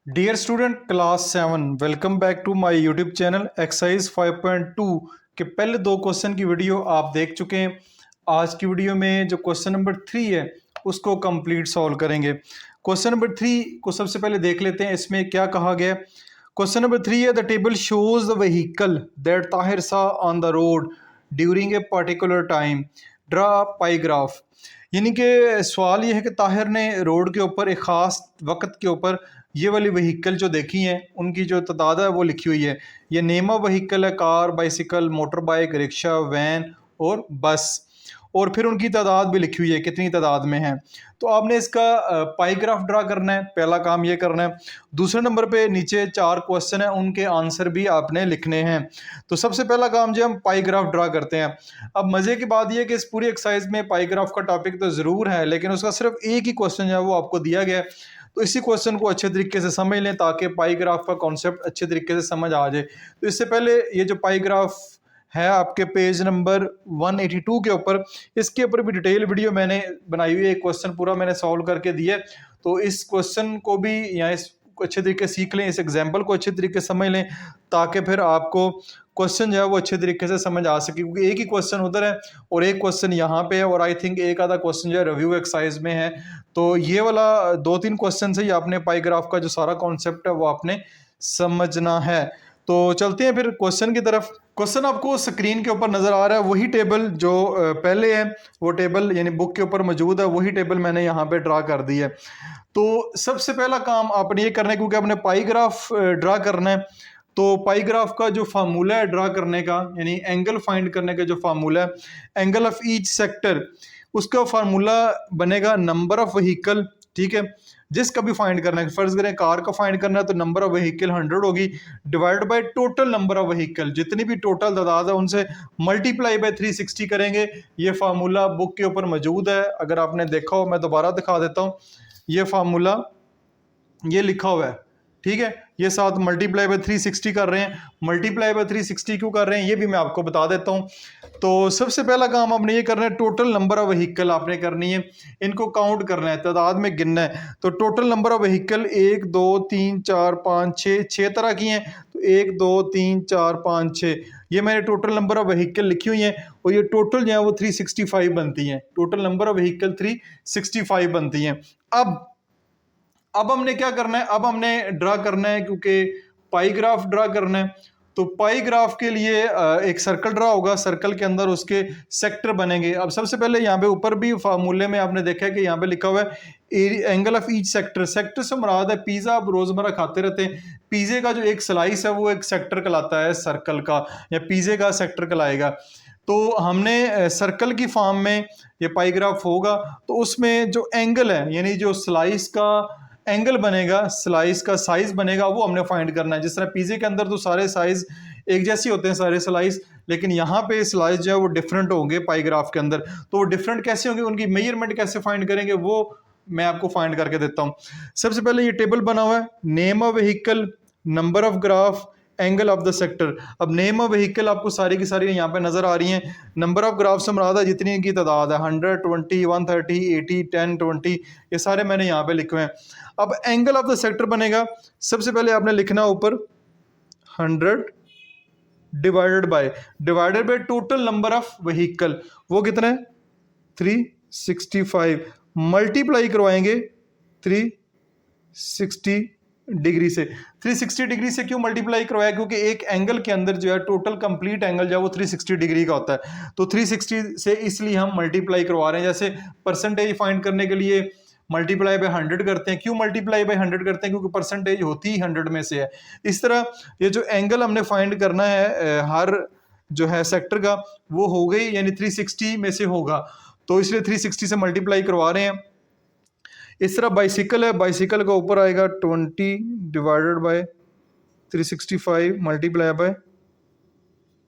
Dear student class 7 welcome back to my YouTube channel exercise 5.2 के पहले दो question की वीडियो आप देख चुके हैं। आज की वीडियो में जो क्वेश्चन नंबर 3 है उसको कंप्लीट सॉल्व करेंगे। क्वेश्चन नंबर 3 को सबसे पहले देख लेते हैं, इसमें क्या कहा गया। क्वेश्चन नंबर 3 है the table shows the vehicle that Tahir saw on the road during a particular time, draw pie graph. यानी कि सवाल ये है कि ताहिर ने रोड के ऊपर एक ख़ास वक्त के ऊपर ये वाली वहीकल जो देखी हैं उनकी जो तादाद है वो लिखी हुई है। ये नेम ऑफ वहीकल है car, bicycle, motor bike, rickshaw, van और बस। और फिर उनकी तादाद भी लिखी हुई है कितनी तादाद में है। तो आपने इसका पाई ग्राफ ड्रा करना है, पहला काम ये करना है। दूसरे नंबर पे नीचे 4 क्वेश्चन है, उनके आंसर भी आपने लिखने हैं। तो सबसे पहला काम जो हम पाई ग्राफ ड्रा करते हैं। अब मज़े की बात यह कि इस पूरी एक्सरसाइज में पाई ग्राफ का टॉपिक तो ज़रूर है, लेकिन उसका सिर्फ एक ही क्वेश्चन जो है वो आपको दिया गया है। तो इसी क्वेश्चन को अच्छे तरीके से समझ लें ताकि पाई ग्राफ का कॉन्सेप्ट अच्छे तरीके से समझ आ जाए। तो इससे पहले ये जो पाई ग्राफ है आपके पेज नंबर 182 के ऊपर, इसके ऊपर भी डिटेल वीडियो मैंने बनाई हुई है, एक क्वेश्चन पूरा मैंने सॉल्व करके दिया। तो इस क्वेश्चन को भी या इस अच्छे तरीके से सीख लें, इस एग्जाम्पल को अच्छे तरीके से समझ लें ताकि फिर आपको क्वेश्चन जो है वो अच्छे तरीके से समझ आ सके, क्योंकि एक ही क्वेश्चन उधर है और एक क्वेश्चन यहाँ पे है और आई थिंक एक आधा क्वेश्चन जो है रिव्यू एक्सरसाइज में है। तो ये वाला 2-3 क्वेश्चन से ही आपने पाई ग्राफ का जो सारा कॉन्सेप्ट है वो आपने समझना है। तो चलते हैं फिर क्वेश्चन की तरफ। क्वेश्चन आपको स्क्रीन के ऊपर नजर आ रहा है, वही टेबल जो पहले है वो टेबल यानी बुक के ऊपर मौजूद है, वही टेबल मैंने यहाँ पे ड्रा कर दी है। तो सबसे पहला काम आपने ये करना है, क्योंकि आपने पाई ग्राफ ड्रा करना है। तो पाई ग्राफ का जो फार्मूला है ड्रा करने का, यानी एंगल फाइंड करने का जो फार्मूला है, एंगल ऑफ ईच सेक्टर, उसका फार्मूला बनेगा नंबर ऑफ व्हीकल। ठीक है, जिसका भी फाइंड करना है, फर्ज करें कार का फाइंड करना है तो नंबर ऑफ व्हीकल 100 होगी, divide by total number of vehicle, जितनी भी टोटल तादाद है उनसे मल्टीप्लाई बाय 360 करेंगे। ये फार्मूला बुक के ऊपर मौजूद है, अगर आपने देखा हो मैं दोबारा दिखा देता हूँ। ये फार्मूला ये लिखा हुआ है, ठीक है। ये साथ मल्टीप्लाई बाय 360 कर रहे हैं, मल्टीप्लाई बाय 360 क्यों कर रहे हैं ये भी मैं आपको बता देता हूँ। तो सबसे पहला काम आपने ये करना है, टोटल नंबर ऑफ व्हीकल आपने करनी है, इनको काउंट करना है, तादाद में गिनना है। तो टोटल नंबर ऑफ व्हीकल 1 2 3 4 5 6 तरह की हैं। तो 1 2 3 4 5 6 ये मैंने टोटल नंबर ऑफ व्हीकल लिखी हुई हैं, और ये टोटल जो है वो 365 बनती हैं। टोटल नंबर ऑफ व्हीकल 365 बनती हैं। अब हमने क्या करना है, अब हमने ड्रा करना है, क्योंकि पाई ग्राफ ड्रा करना है। तो पाई ग्राफ के लिए एक सर्कल ड्रा होगा, सर्कल के अंदर उसके सेक्टर बनेंगे। अब सबसे पहले यहाँ पे ऊपर भी फार्मूले में आपने देखा है कि यहाँ पे लिखा हुआ है angle of each sector. Sector से मुराद है पिज़्ज़ा, आप रोजमर्रा खाते रहते हैं, पिज़्ज़े का जो एक स्लाइस है वो एक सेक्टर कहलाता है सर्कल का, या पिज़्ज़े का सेक्टर कहलाएगा। तो हमने सर्कल की फॉर्म में ये पाई ग्राफ होगा, तो उसमें जो एंगल है यानी जो स्लाइस का एंगल बनेगा, स्लाइस का साइज बनेगा, वो हमने फाइंड करना है। जिस तरह पिज़्ज़े के अंदर तो सारे साइज एक जैसे होते हैं सारे स्लाइस, लेकिन यहाँ पे स्लाइस जो है वो डिफरेंट होंगे पाई ग्राफ के अंदर। तो वो डिफरेंट कैसे होंगे, उनकी मेजरमेंट कैसे फाइंड करेंगे वो मैं आपको फाइंड करके देता हूँ। सबसे पहले ये टेबल बना हुआ है, name of vehicle, number of graph, angle of the sector. अब नेम ऑफ व्हीकल आपको सारी की सारी यहाँ पे नजर आ रही हैं। नंबर ऑफ ग्राफ से मुराद है जितनी इनकी तादाद है, 100 20 130 80 10 20, ये सारे मैंने यहाँ पे लिखे हुए हैं। अब एंगल ऑफ द सेक्टर बनेगा, सबसे पहले आपने लिखना ऊपर 100 divided by total number of vehicle, वो कितना है 365, मल्टीप्लाई करवाएंगे 360 डिग्री से। 360 डिग्री से क्यों मल्टीप्लाई करवाया, क्योंकि एक एंगल के अंदर जो है टोटल कंप्लीट एंगल जो है वो 360 डिग्री का होता है। तो 360 से इसलिए हम मल्टीप्लाई करवा रहे हैं। जैसे परसेंटेज फाइंड करने के लिए मल्टीप्लाई बाय 100 करते हैं, क्यों मल्टीप्लाई बाय 100 करते हैं, क्योंकि परसेंटेज होती ही 100 में से है। इस तरह ये जो एंगल हमने फाइंड करना है हर जो है सेक्टर का, वो हो गई यानी 360 में से होगा, तो इसलिए 360 से मल्टीप्लाई करवा रहे हैं। इस तरह बाइसिकल है, बाइसिकल का ऊपर आएगा 20 डिवाइडेड बाय 365 मल्टीप्लाई बाय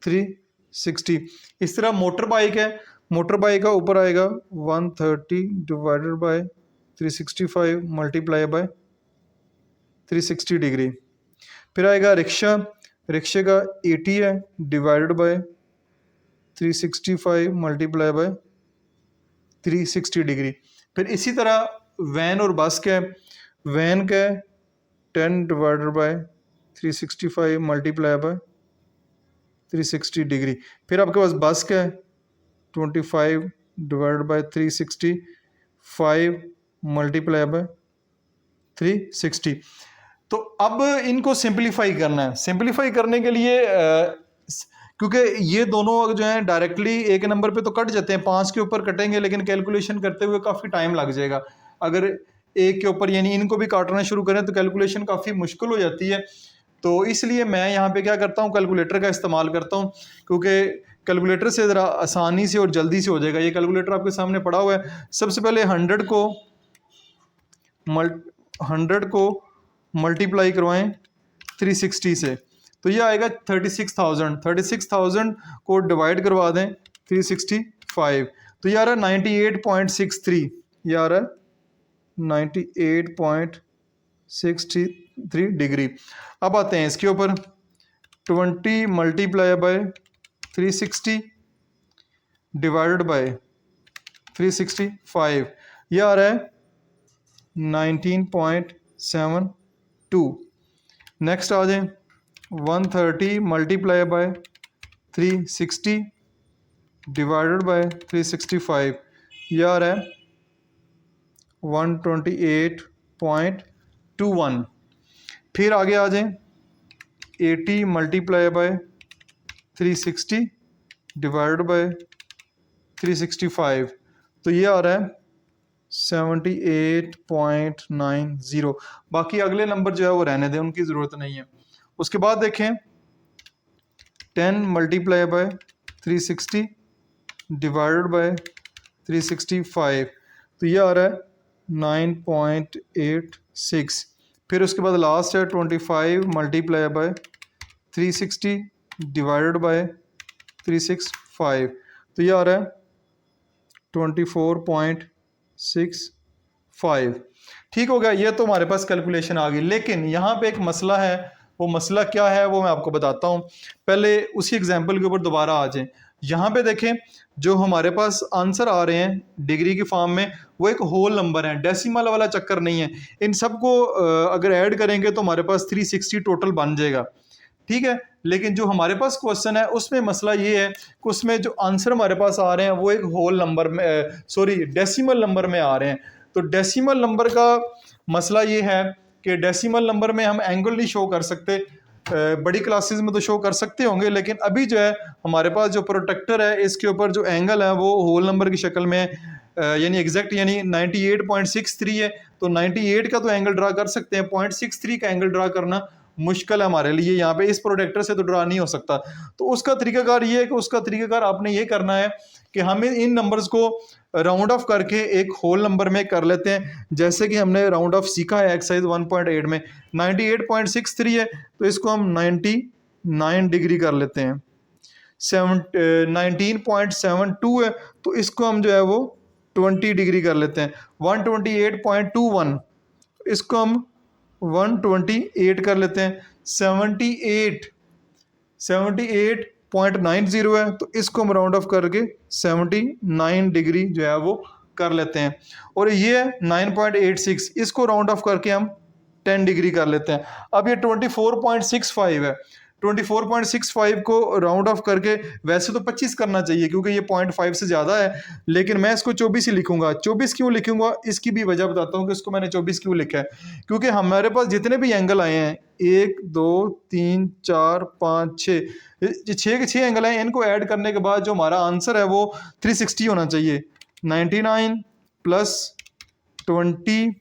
360। इस तरह मोटर बाइक है, मोटर बाइक का ऊपर आएगा 130 divided by 365 multiply by 360 degree. फिर आएगा रिक्शा, रिक्शे का 80 है divided by 365 multiply by 360 degree. फिर इसी तरह वैन और बस का है, वैन का 10 divided by 365 multiply by 360 degree. फिर आपके पास बस क्या है, 25 डिवाइडेड बाय 365 मल्टीप्लाई बाय 360। तो अब इनको सिंपलीफाई करना है। सिंपलीफाई करने के लिए क्योंकि ये दोनों जो हैं डायरेक्टली एक नंबर पे तो कट जाते हैं, 5 के ऊपर कटेंगे, लेकिन कैलकुलेशन करते हुए काफ़ी टाइम लग जाएगा। अगर एक के ऊपर यानी इनको भी काटना शुरू करें तो कैलकुलेशन काफ़ी मुश्किल हो जाती है। तो इसलिए मैं यहाँ पे क्या करता हूँ, कैलकुलेटर का इस्तेमाल करता हूँ, क्योंकि कैलकुलेटर से ज़रा आसानी से और जल्दी से हो जाएगा। ये कैलकुलेटर आपके सामने पड़ा हुआ है। सबसे पहले 100 को मल्टीप्लाई करवाएं 360 से, तो ये आएगा 36,000। 36,000 को डिवाइड करवा दें 365, तो ये आ रहा है 98.63। ये आ रहा है 98.63 डिग्री। अब आते हैं इसके ऊपर, 20 मल्टीप्लाई बाय 360 डिवाइडेड बाय 365, ये आ रहा है 19.72। नेक्स्ट आ जाए, 130 मल्टीप्लाई बाय 360 डिवाइडेड बाय 365, ये आ रहा है 128.21। फिर आगे आ जाए, 80 मल्टीप्लाई बाय 360 डिवाइडेड बाय 365, तो ये आ रहा है 78.90। बाकी अगले नंबर जो है वो रहने दें, उनकी ज़रूरत नहीं है। उसके बाद देखें, 10 मल्टीप्लाई बाय 360 डिवाइडेड बाय 365, तो ये आ रहा है 9.86। फिर उसके बाद लास्ट है 25 मल्टीप्लाई बाय 360 डिवाइडेड बाय 365, तो ये आ रहा है 24.65। ठीक हो गया, ये तो हमारे पास कैलकुलेशन आ गई। लेकिन यहाँ पे एक मसला है, वो मसला क्या है वो मैं आपको बताता हूँ। पहले उसी एग्जाम्पल के ऊपर दोबारा आ जाएं। यहाँ पे देखें, जो हमारे पास आंसर आ रहे हैं डिग्री की फॉर्म में, वो एक होल नंबर है, डेसिमल वाला चक्कर नहीं है। इन सबको अगर ऐड करेंगे तो हमारे पास 360 टोटल बन जाएगा, ठीक है। लेकिन जो हमारे पास क्वेश्चन है उसमें मसला ये है कि उसमें जो आंसर हमारे पास आ रहे हैं वो एक होल नंबर में डेसिमल नंबर में आ रहे हैं। तो डेसिमल नंबर का मसला ये है कि डेसिमल नंबर में हम एंगल नहीं शो कर सकते। बड़ी क्लासेस में तो शो कर सकते होंगे, लेकिन अभी जो है हमारे पास जो प्रोटेक्टर है इसके ऊपर जो एंगल है वो होल नंबर की शक्ल में यानी एग्जैक्ट यानी 98.63 है। तो 98 का तो एंगल ड्रा कर सकते हैं, 0.63 का एंगल ड्रा करना मुश्किल है हमारे लिए। यहाँ पे इस प्रोटेक्टर से तो ड्रा नहीं हो सकता। तो उसका तरीकाकार ये है कि उसका तरीकाकार आपने ये करना है कि हमें इन नंबर्स को राउंड ऑफ करके एक होल नंबर में कर लेते हैं, जैसे कि हमने राउंड ऑफ सीखा है एक्सरसाइज 1.8 में। 98.63 है तो इसको हम 99 डिग्री कर लेते हैं। 19.72 है तो इसको हम जो है वो 20 डिग्री कर लेते हैं। 128.21 इसको हम 128 कर लेते हैं। 78.90 है तो इसको हम राउंड ऑफ करके 79 डिग्री जो है वो कर लेते हैं। और ये 9.86 इसको राउंड ऑफ करके हम 10 डिग्री कर लेते हैं। अब ये 24.65 है, 24.65 को राउंड ऑफ करके वैसे तो 25 करना चाहिए क्योंकि ये 0.5 से ज़्यादा है, लेकिन मैं इसको 24 ही लिखूंगा। 24 क्यों लिखूंगा इसकी भी वजह बताता हूँ कि इसको मैंने 24 क्यों लिखा है। क्योंकि हमारे पास जितने भी एंगल आए हैं 1 2 3 4 5 6 के 6 एंगल हैं, इनको ऐड करने के बाद जो हमारा आंसर है वो 360 होना चाहिए। 99 प्लस 20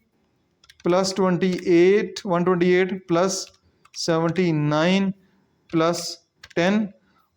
प्लस 28 128 प्लस 79 प्लस 10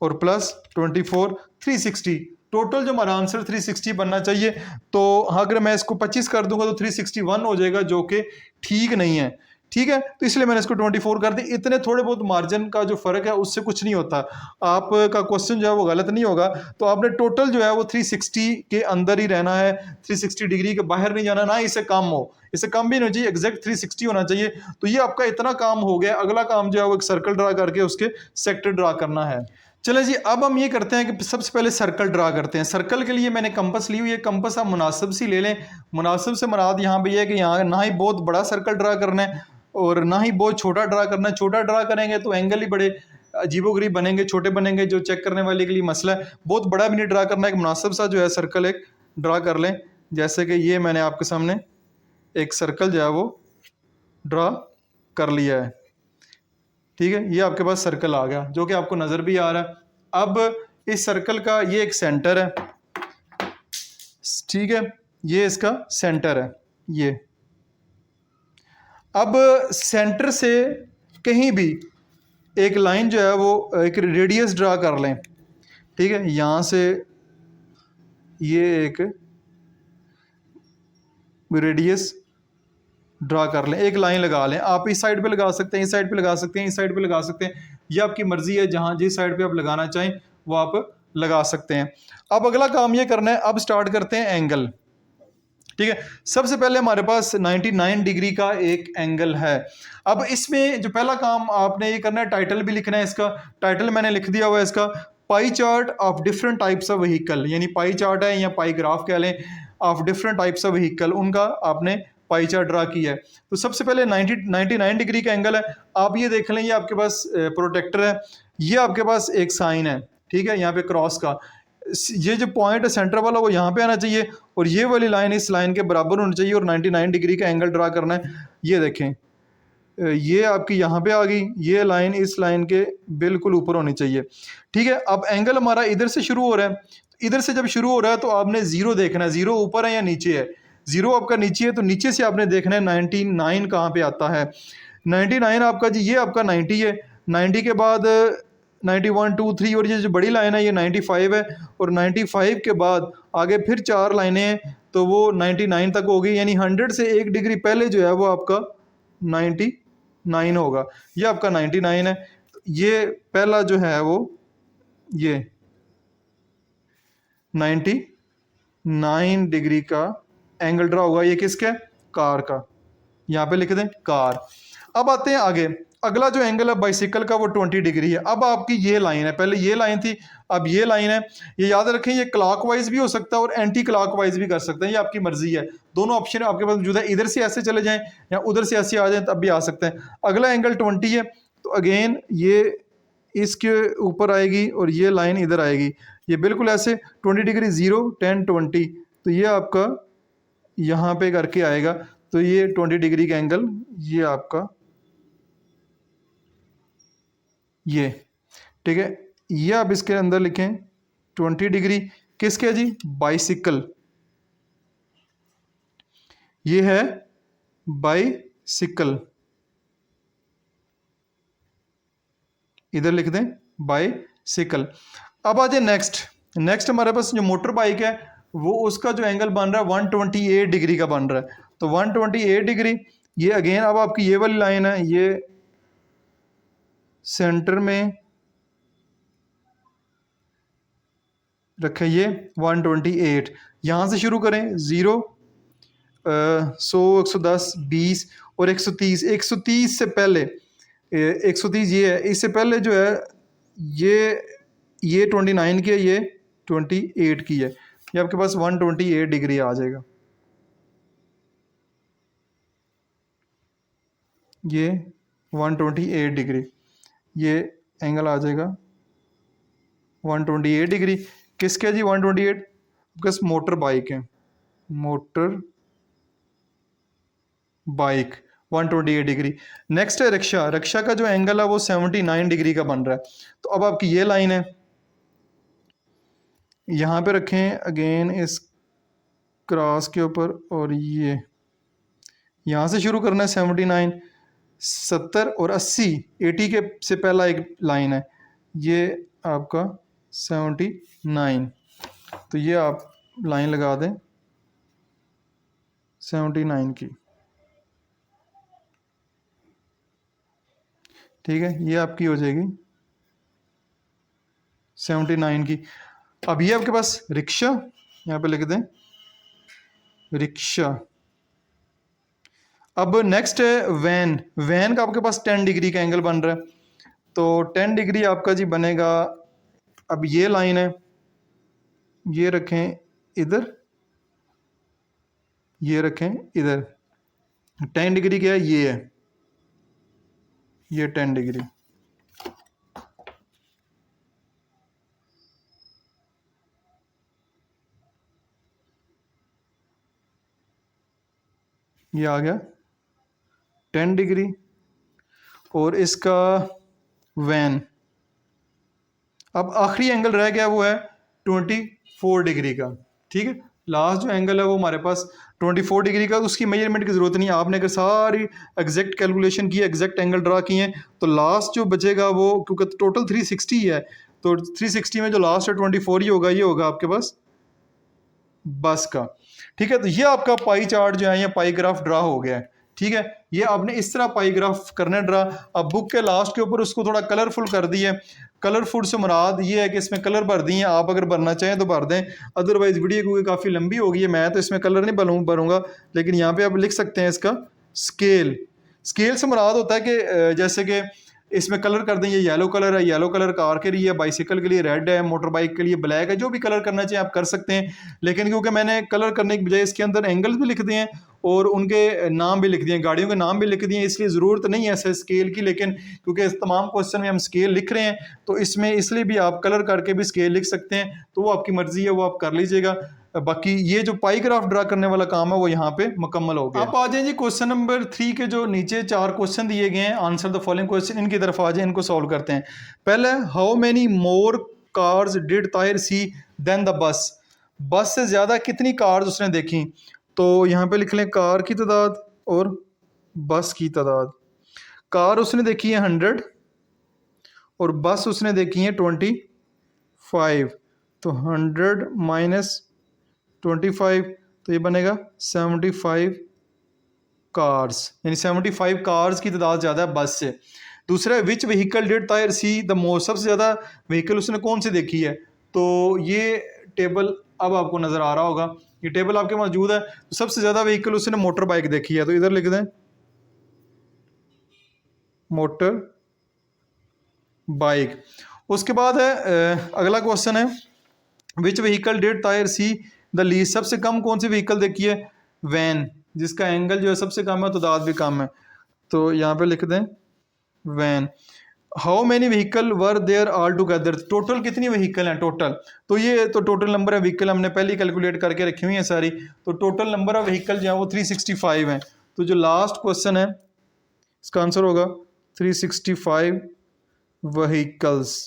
और प्लस 24 360। टोटल जो हमारा आंसर 360 बनना चाहिए। तो अगर मैं इसको 25 कर दूंगा तो 361 हो जाएगा, जो कि ठीक नहीं है। ठीक है, तो इसलिए मैंने इसको 24 कर दी। इतने थोड़े बहुत मार्जिन का जो फर्क है उससे कुछ नहीं होता, आपका क्वेश्चन जो है वो गलत नहीं होगा। तो आपने टोटल जो है वो 360 के अंदर ही रहना है, 360 डिग्री के बाहर नहीं जाना, ना इससे कम हो, इससे कम भी नहीं चाहिए, एग्जैक्ट 360 होना चाहिए। तो ये आपका इतना काम हो गया। अगला काम जो है वो एक सर्कल ड्रा करके उसके सेक्टर ड्रा करना है। चले जी, अब हम ये करते हैं कि सबसे पहले सर्कल ड्रा करते हैं। सर्कल के लिए मैंने कंपास ली हुई है, कंपास आप मुनासिब सी ले लें। मुनासिब से मुराद यहाँ भी है कि यहाँ ना ही बहुत बड़ा सर्कल ड्रा करना है और ना ही बहुत छोटा ड्रा करना है। छोटा ड्रा करेंगे तो एंगल ही बड़े अजीबोगरीब बनेंगे, छोटे बनेंगे, जो चेक करने वाले के लिए मसला है। बहुत बड़ा भी नहीं ड्रा करना, एक मुनासिब सा जो है सर्कल एक ड्रा कर लें। जैसे कि ये मैंने आपके सामने एक सर्कल जो है वो ड्रा कर लिया है। ठीक है, ये आपके पास सर्कल आ गया जो कि आपको नज़र भी आ रहा है। अब इस सर्कल का ये एक सेंटर है, ठीक है, ये इसका सेंटर है ये। अब सेंटर से कहीं भी एक लाइन जो है वो एक रेडियस ड्रा कर लें। ठीक है, यहाँ से ये एक रेडियस ड्रा कर लें, एक लाइन लगा लें। आप इस साइड पे लगा सकते हैं, इस साइड पे लगा सकते हैं, इस साइड पे लगा सकते हैं, ये आपकी मर्जी है, जहाँ जिस साइड पे आप लगाना चाहें वो आप लगा सकते हैं। अब अगला काम ये करना है, अब स्टार्ट करते हैं एंगल। ठीक है, सबसे पहले हमारे पास 99 डिग्री का एक एंगल है। अब इसमें जो पहला काम आपने ये करना है, टाइटल भी लिखना है इसका। टाइटल मैंने लिख दिया हुआ है इसका, pie chart of different types of vehicle, यानी पाई चार्ट है या पाई ग्राफ कह लें, of different types of vehicle, उनका आपने पाई चार्ट ड्रा किया है। तो सबसे पहले 99 डिग्री का एंगल है। आप ये देख लें, ये आपके पास प्रोटेक्टर है, ये आपके पास एक साइन है, ठीक है, यहाँ पे क्रॉस का। ये जो पॉइंट है सेंटर वाला वो यहाँ पे आना चाहिए, और ये वाली लाइन इस लाइन के बराबर होनी चाहिए, और 99 डिग्री का एंगल ड्रा करना है। ये देखें, ये आपकी यहाँ पे आ गई, ये लाइन इस लाइन के बिल्कुल ऊपर होनी चाहिए। ठीक है, अब एंगल हमारा इधर से शुरू हो रहा है, इधर से जब शुरू हो रहा है तो आपने जीरो देखना है, जीरो ऊपर है या नीचे है। जीरो आपका नीचे है, तो नीचे से आपने देखना है 99 कहाँ पे आता है। 99 आपका जी, ये आपका 90 है, 90 के बाद 91 2 3, और ये जो बड़ी लाइन है ये 95 है, और 95 के बाद आगे फिर 4 लाइनें हैं, तो वो 99 तक होगी, यानी 100 से 1 डिग्री पहले जो है वो आपका 99 होगा। ये आपका 99 है। ये पहला जो है वो ये 99 डिग्री का एंगल ड्रा होगा। ये किसका है? कार का। यहाँ पे लिख दें कार। अब आते हैं आगे, अगला जो एंगल है बाइसिकल का वो 20 डिग्री है। अब आपकी ये लाइन है, पहले ये लाइन थी, अब ये लाइन है। ये याद रखें, ये क्लॉकवाइज भी हो सकता है और एंटी क्लॉकवाइज भी कर सकते हैं, ये आपकी मर्जी है। दोनों ऑप्शन आपके पास मौजूद है, इधर से ऐसे चले जाएं या उधर से ऐसे आ जाएं तब भी आ सकते हैं। अगला एंगल 20 है, तो अगेन ये इसके ऊपर आएगी और ये लाइन इधर आएगी, ये बिल्कुल ऐसे 20 डिग्री, 0 10 20, तो ये आपका यहाँ पे करके आएगा। तो ये 20 डिग्री का एंगल, ये आपका ये, ठीक है, ये आप इसके अंदर लिखें 20 डिग्री। किसके जी? बाइसिकल। ये है बाइसिकल, इधर लिख दें बाइसिकल। अब आ जाए नेक्स्ट हमारे पास जो मोटर बाइक है वो उसका जो एंगल बन रहा है 128 डिग्री का बन रहा है। तो 128 डिग्री, ये अगेन अब आपकी ये वाली लाइन है, ये सेंटर में रखे, ये 128। यहाँ से शुरू करें, 0 100 110 20 और 130। 130 से पहले 130 ये है, इससे पहले जो है ये 29 की है, ये 28 की है। ये आपके पास 128 डिग्री आ जाएगा। ये 128 डिग्री, ये एंगल आ जाएगा 128 डिग्री। किसके जी 128? बस मोटर बाइक है, मोटर बाइक 128 डिग्री। नेक्स्ट है रिक्शा। रिक्शा का जो एंगल है वो 79 डिग्री का बन रहा है। तो अब आपकी ये लाइन है, यहाँ पे रखें अगेन इस क्रॉस के ऊपर, और ये यहाँ से शुरू करना है 79 70 और 80 80 के से पहला एक लाइन है, ये आपका 79। तो ये आप लाइन लगा दें 79 की, ठीक है, ये आपकी हो जाएगी 79 की। अब ये आपके पास रिक्शा, यहाँ पे लिख दें रिक्शा। अब नेक्स्ट है वैन। वैन का आपके पास 10 डिग्री का एंगल बन रहा है, तो 10 डिग्री आपका जी बनेगा। अब ये लाइन है, ये रखें इधर, ये रखें इधर, 10 डिग्री क्या है? ये है, ये 10 डिग्री। ये आ गया 10 डिग्री। और इसका वैन, अब आखिरी एंगल रह गया वो है 24 डिग्री का। ठीक है, लास्ट जो एंगल है वो हमारे पास 24 डिग्री का, उसकी मेजरमेंट की ज़रूरत नहीं है। आपने अगर सारी एग्जैक्ट कैलकुलेशन की, एग्जैक्ट एंगल ड्रा किए हैं, तो लास्ट जो बचेगा वो, क्योंकि टोटल 360 है, तो 360 में जो लास्ट है 24 ही होगा। ये होगा आपके पास बस का। ठीक है, तो ये आपका पाई चार्ट जो है, ये पाई ग्राफ ड्रा हो गया है। ठीक है, ये आपने इस तरह पाई ग्राफ करना ड्रा। अब बुक के लास्ट के ऊपर उसको थोड़ा कलरफुल कर दिए। कलरफुल से मुराद ये है कि इसमें कलर भर दिए, आप अगर भरना चाहें तो भर दें, अदरवाइज वीडियो क्योंकि काफ़ी लंबी होगी है, मैं तो इसमें कलर नहीं भरूंगा। लेकिन यहाँ पे आप लिख सकते हैं इसका स्केल। स्केल से मुराद होता है कि जैसे कि इसमें कलर कर दें, ये येलो कलर है, येलो कलर कार के लिए, बाइसिकल के लिए रेड है, मोटर बाइक के लिए ब्लैक है, जो भी कलर करना चाहिए आप कर सकते हैं। लेकिन क्योंकि मैंने कलर करने की बजाय इसके अंदर एंगल्स भी लिख दिए हैं और उनके नाम भी लिख दिए, गाड़ियों के नाम भी लिख दिए, इसलिए ज़रूरत नहीं है ऐसे स्केल की। लेकिन क्योंकि इस तमाम क्वेश्चन में हम स्केल लिख रहे हैं, तो इसमें इसलिए भी आप कलर करके भी स्केल लिख सकते हैं, तो वो आपकी मर्जी है, वो आप कर लीजिएगा। बाकी ये जो पाई ग्राफ ड्रा करने वाला काम है वो यहाँ पे मुकम्मल हो गया। आप आ जाए जी क्वेश्चन नंबर 3 के जो नीचे 4 क्वेश्चन दिए गए हैं, आंसर द फॉलोइंग क्वेश्चन, इनकी तरफ आ जाए, इनको सॉल्व करते हैं। पहले, how many more cars did Tahir see then the bus. Bus से ज़्यादा कितनी कार्स उसने देखी? तो यहाँ पे लिख लें कार की तादाद और बस की तादाद। कार उसने देखी है 100 और बस उसने देखी है 25। तो 100 माइनस 25, तो ये बनेगा 75 कार्स, यानी 75 कार्स की तादाद ज़्यादा है बस से। दूसरा, which vehicle did Tahir see the most, सबसे ज़्यादा व्हीकल उसने कौन सी देखी है? तो ये टेबल अब आपको नज़र आ रहा होगा, ये टेबल आपके मौजूद है। तो सबसे ज़्यादा व्हीकल उसने मोटर बाइक देखी है, तो इधर लिख दें मोटर बाइक। उसके बाद है अगला क्वेश्चन है, which vehicle did Tahir see the least, सबसे कम कौन सी व्हीकल देखी है? वैन, जिसका एंगल जो है सबसे कम है, तो तादाद भी कम है, तो यहाँ पे लिख दें van. How many vehicle were there all together, total कितनी व्हीकल हैं टोटल? तो ये तो टोटल नंबर है व्हीकल हमने पहले ही कैलकुलेट करके रखी हुई है सारी, तो टोटल नंबर ऑफ व्हीकल जो है वो 365 है। तो जो लास्ट क्वेश्चन है इसका आंसर होगा 365 व्हीकल्स।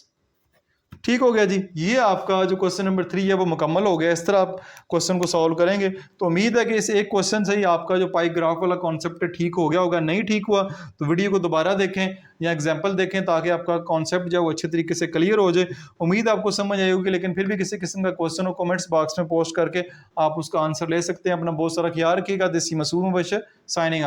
ठीक हो गया जी, ये आपका जो क्वेश्चन नंबर 3 है वो मुकम्मल हो गया। इस तरह आप क्वेश्चन को सॉल्व करेंगे तो उम्मीद है कि इस एक क्वेश्चन से ही आपका जो पाई ग्राफ वाला कॉन्सेप्ट ठीक हो गया होगा। नहीं ठीक हुआ तो वीडियो को दोबारा देखें या एग्जाम्पल देखें, ताकि आपका कॉन्सेप्ट जो है वो अच्छे तरीके से क्लियर हो जाए। उम्मीद आपको समझ आई होगी, लेकिन फिर भी किसी किस्म का क्वेश्चन हो कॉमेंट्स बॉक्स में पोस्ट करके आप उसका आंसर ले सकते हैं। अपना बहुत सारा ख्याल रखिएगा। देसी मसूद मुबशर साइनिंग।